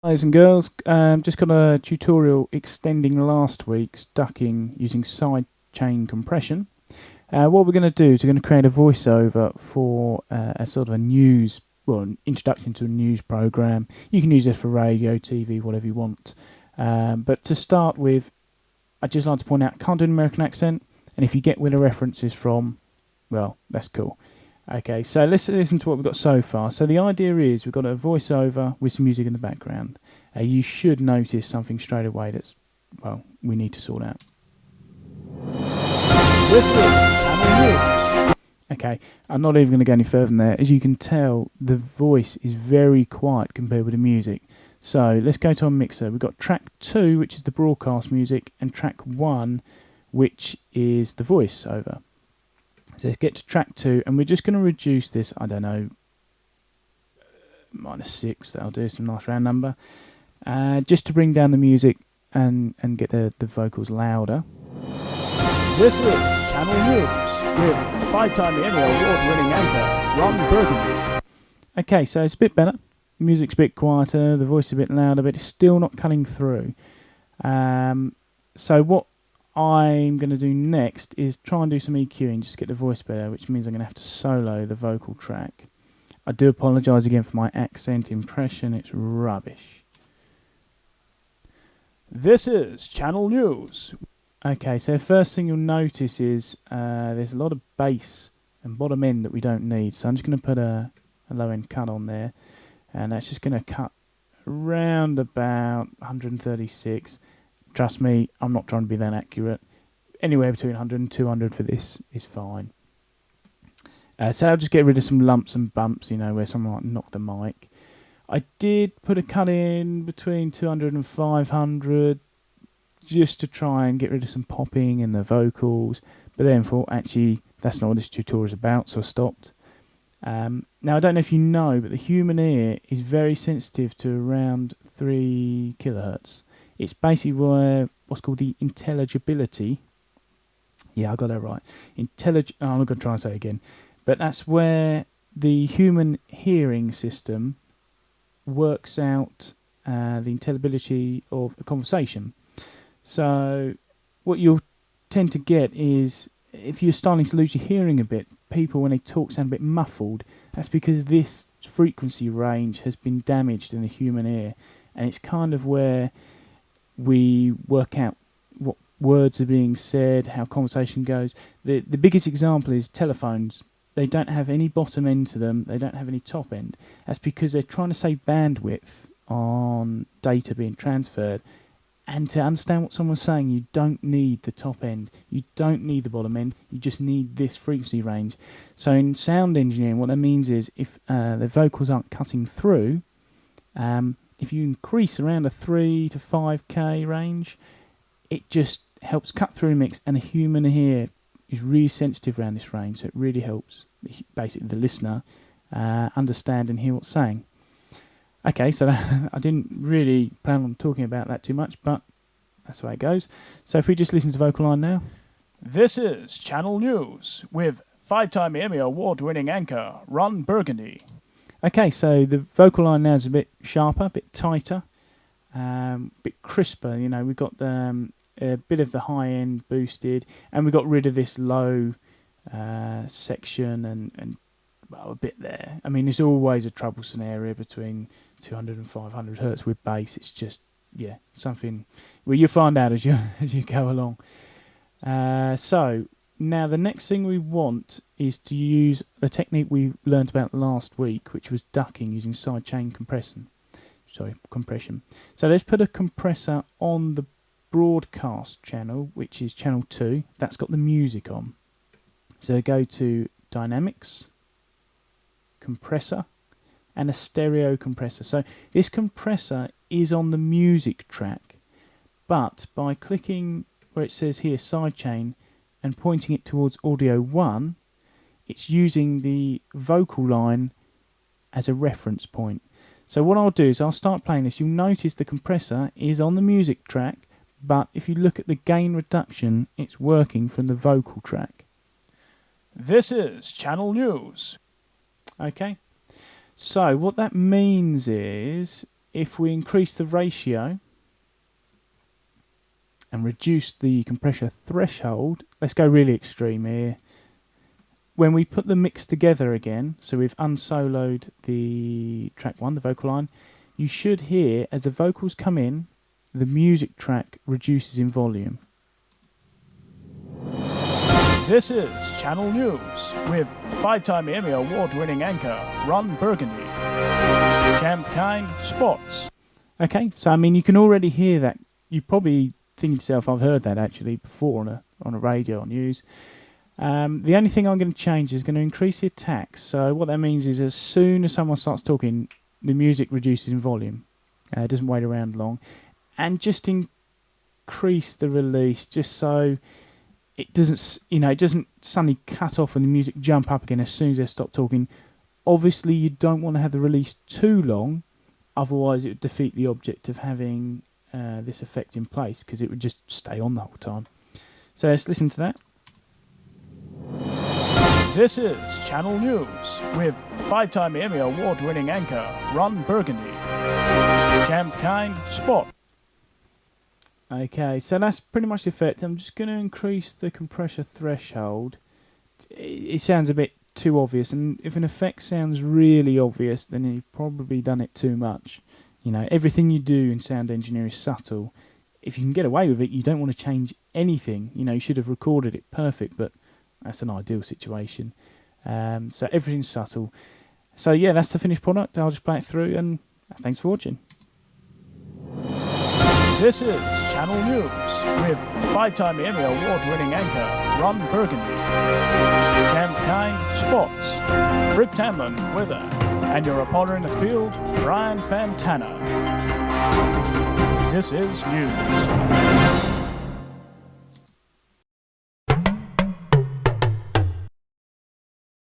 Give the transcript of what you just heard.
Guys and girls, just got a tutorial extending last week's ducking using side chain compression. What we're going to do is we're going to create a voiceover for a sort of an introduction to a news program. You can use this for radio, TV, whatever you want. But to start with, I'd just like to point out, I can't do an American accent, and if you get where the reference is from, well, that's cool. Okay, so let's listen to what we've got so far. So the idea is we've got a voiceover with some music in the background. You should notice something straight away that's, well, we need to sort out. This is Channel News. Okay, I'm not even going to go any further than that. As you can tell, the voice is very quiet compared with the music. So let's go to our mixer. We've got track 2, which is the broadcast music, and track 1, which is the voiceover. So let's get to track 2, and we're just going to reduce this, I don't know, -6, that'll do, some nice round number, just to bring down the music and get the vocals louder. This is Channel News with 5-time Emmy Award-winning anchor, Ron Burgundy. Okay, so it's a bit better. Music's a bit quieter, the voice is a bit louder, but it's still not cutting through. So what I'm going to do next is try and do some EQing just to get the voice better, which means I'm going to have to solo the vocal track. I do apologise again for my accent impression, it's rubbish. This is Channel News. Okay, so first thing you'll notice is there's a lot of bass and bottom end that we don't need, so I'm just going to put a low end cut on there, and that's just going to cut around about 136. Trust me, I'm not trying to be that accurate. Anywhere between 100 and 200 for this is fine. So I'll just get rid of some lumps and bumps, where someone might knock the mic. I did put a cut in between 200 and 500 just to try and get rid of some popping in the vocals. But then thought, actually, that's not what this tutorial is about, so I stopped. Now, I don't know if you know, but the human ear is very sensitive to around 3 kilohertz. It's basically what's called the intelligibility. Yeah, I got that right. I'm not going to try and say it again. But that's where the human hearing system works out the intelligibility of a conversation. So what you'll tend to get is, if you're starting to lose your hearing a bit, people, when they talk, sound a bit muffled. That's because this frequency range has been damaged in the human ear. And it's kind of where we work out what words are being said, how conversation goes. The biggest example is telephones. They don't have any bottom end to them. They don't have any top end. That's because they're trying to save bandwidth on data being transferred. And to understand what someone's saying, you don't need the top end. You don't need the bottom end. You just need this frequency range. So in sound engineering, what that means is if the vocals aren't cutting through, if you increase around a 3 to 5k range, it just helps cut through a mix, and a human ear is really sensitive around this range, so it really helps basically the listener understand and hear what's saying. Okay, so I didn't really plan on talking about that too much, but that's the way it goes. So if we just listen to the vocal line now. This is Channel News with 5-time Emmy Award-winning anchor, Ron Burgundy. Okay, so the vocal line now is a bit sharper, a bit tighter, a bit crisper. We've got a bit of the high end boosted, and we got rid of this low section and well, a bit there. I mean, there's always a troublesome area between 200 and 500 hertz with bass. It's just, yeah, something. Well, you'll find out as you go along. So now the next thing we want is to use the technique we learned about last week, which was ducking using side chain compression. So let's put a compressor on the broadcast channel, which is channel 2. That's got the music on. So go to Dynamics, Compressor, and a stereo compressor. So this compressor is on the music track, but by clicking where it says here sidechain and pointing it towards audio 1, it's using the vocal line as a reference point. So what I'll do is I'll start playing this. You'll notice the compressor is on the music track, but if you look at the gain reduction, it's working from the vocal track. This is Channel News. Okay, so what that means is if we increase the ratio and reduce the compressor threshold, let's go really extreme here. When we put the mix together again, so we've unsoloed the track 1, the vocal line, you should hear as the vocals come in, the music track reduces in volume. This is Channel News with 5-time Emmy Award-winning anchor Ron Burgundy. Champagne Spots. Okay, so I mean you can already hear that. You probably think to yourself, I've heard that actually before on a radio or news. The only thing I'm going to change is going to increase the attack. So what that means is as soon as someone starts talking, the music reduces in volume. It doesn't wait around long. And just increase the release just so it doesn't, it doesn't suddenly cut off and the music jump up again as soon as they stop talking. Obviously, you don't want to have the release too long, otherwise it would defeat the object of having this effect in place because it would just stay on the whole time. So let's listen to that. This is Channel News with 5-time Emmy Award-winning anchor Ron Burgundy. Champagne Spot. Okay, so that's pretty much the effect. I'm just going to increase the compressor threshold. It sounds a bit too obvious, and if an effect sounds really obvious, then you've probably done it too much. Everything you do in sound engineering is subtle. If you can get away with it, you don't want to change anything. You should have recorded it perfect, but that's an ideal situation. So everything's subtle. So yeah, that's the finished product. I'll just play it through, and thanks for watching. This is Channel News with 5-time Emmy Award-winning anchor Ron Burgundy. Champagne Spots. Rick Tamlin with her. And your reporter in the field, Brian Fantana. This is News.